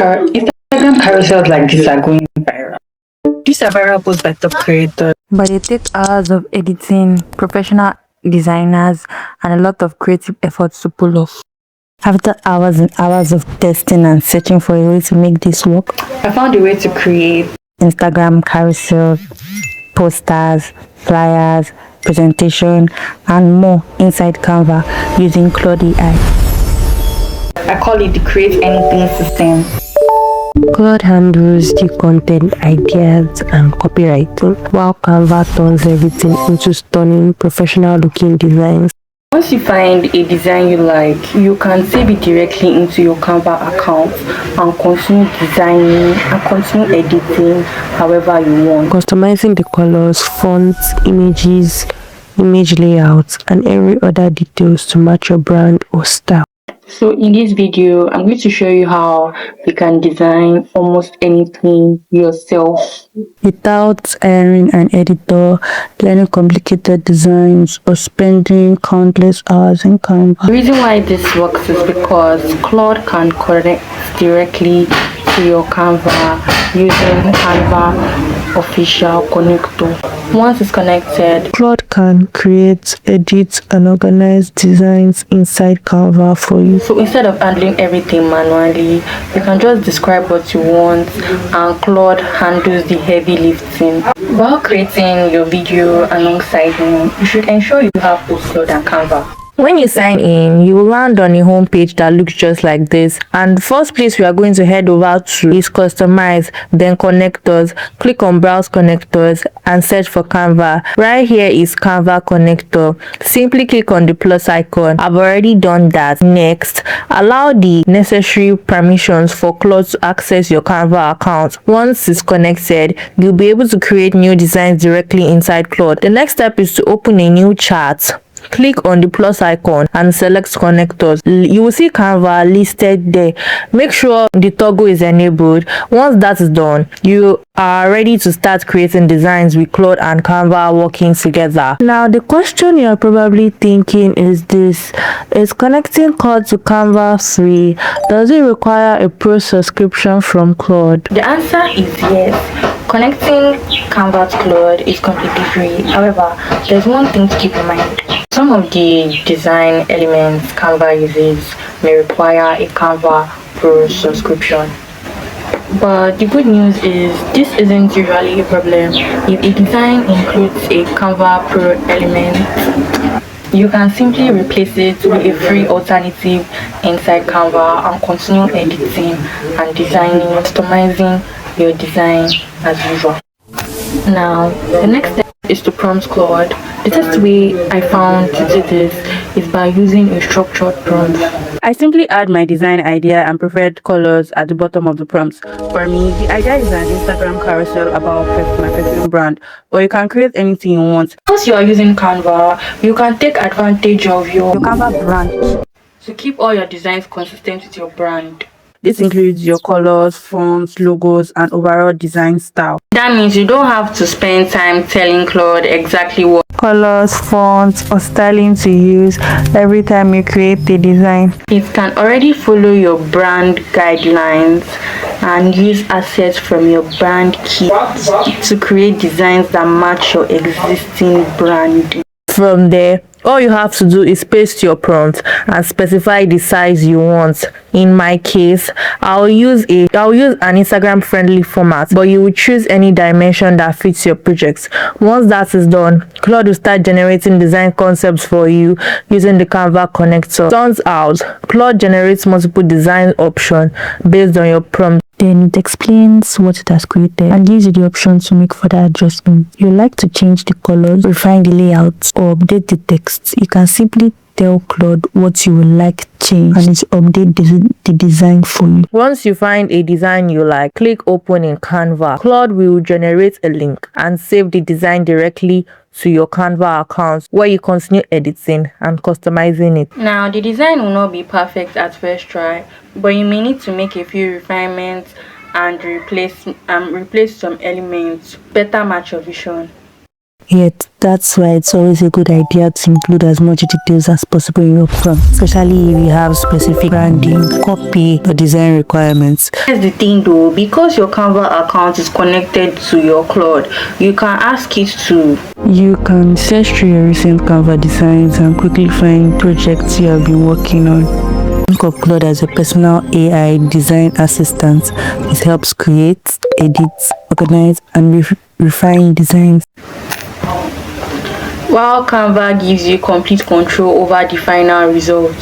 Instagram carousels like this are going viral. These are viral posts by top creators, but they take hours of editing, professional designers, and a lot of creative efforts to pull off. After hours and hours of testing and searching for a way to make this work, I found a way to create Instagram carousels, posters, flyers, presentation, and more inside Canva using Claude AI. I call it the Create Anything system. Claude handles the content, ideas, and copywriting, while Canva turns everything into stunning, professional-looking designs. Once you find a design you like, you can save it directly into your Canva account and continue designing and continue editing however you want. Customizing the colors, fonts, images, image layouts, and every other details to match your brand or style. So in this video, I'm going to show you how you can design almost anything yourself without hiring an editor, learning complicated designs, or spending countless hours in Canva. The reason why this works is because Claude can connect directly to your Canva using Canva official connector. Once it's connected, Claude can create, edit, and organize designs inside Canva for you. So instead of handling everything manually, you can just describe what you want and Claude handles the heavy lifting. While creating your video alongside him, you should ensure you have both Claude and Canva. When you sign in, you will land on a home page that looks just like this, and the first place we are going to head over to is Customize, then Connectors. Click on Browse Connectors and search for Canva. Right here is Canva Connector. Simply click on the plus icon. I've already done that. Next, allow the necessary permissions for Claude to access your Canva account. Once it's connected, you'll be able to create new designs directly inside Claude. The next step is to open a new chart. Click on the plus icon and select connectors. You will see Canva listed there. Make sure the toggle is enabled. Once that is done, you are ready to start creating designs with Claude and Canva working together. Now, the question you're probably thinking is this: is connecting Claude to Canva free? Does it require a pro subscription from Claude? The answer is yes. Connecting Canva to Claude is completely free. However, there's one thing to keep in mind. Some of the design elements Canva uses may require a Canva Pro subscription. But the good news is this isn't usually a problem. If a design includes a Canva Pro element, you can simply replace it with a free alternative inside Canva and continue editing and designing, customizing your design as usual. Now, the next step is to prompt Claude. The best way I found to do this is by using a structured prompt. I simply add my design idea and preferred colors at the bottom of the prompts. For me, the idea is an Instagram carousel about my perfume brand, or you can create anything you want. Once you are using Canva, you can take advantage of your Canva brand to keep all your designs consistent with your brand. This includes your colors, fonts, logos, and overall design style. That means you don't have to spend time telling Claude exactly what colors, fonts, or styling to use every time you create a design. It can already follow your brand guidelines and use assets from your brand kit to create designs that match your existing brand. From there, all you have to do is paste your prompt and specify the size you want. In my case, I'll use an Instagram friendly format, but you will choose any dimension that fits your project. Once that is done, Claude will start generating design concepts for you using the Canva connector. Turns out, Claude generates multiple design options based on your prompt. Then it explains what it has created and gives you the option to make further adjustments. You like to change the colors, refine the layouts, or update the text. You can simply tell Claude what you would like changed and it update the design for you. Once you find a design you like, click open in Canva. Claude will generate a link and save the design directly to your Canva account, where you continue editing and customizing it. Now, the design will not be perfect at first try, but you may need to make a few refinements and replace some elements, better match your vision. Yet, that's why it's always a good idea to include as much details as possible in your prompt, especially if you have specific branding, copy, or design requirements. Here's the thing though, because your Canva account is connected to your Claude, you can ask it to. You can search through your recent Canva designs and quickly find projects you have been working on. Think of Claude as a personal AI design assistant. It helps create, edit, organize, and refine designs. While Canva gives you complete control over the final result.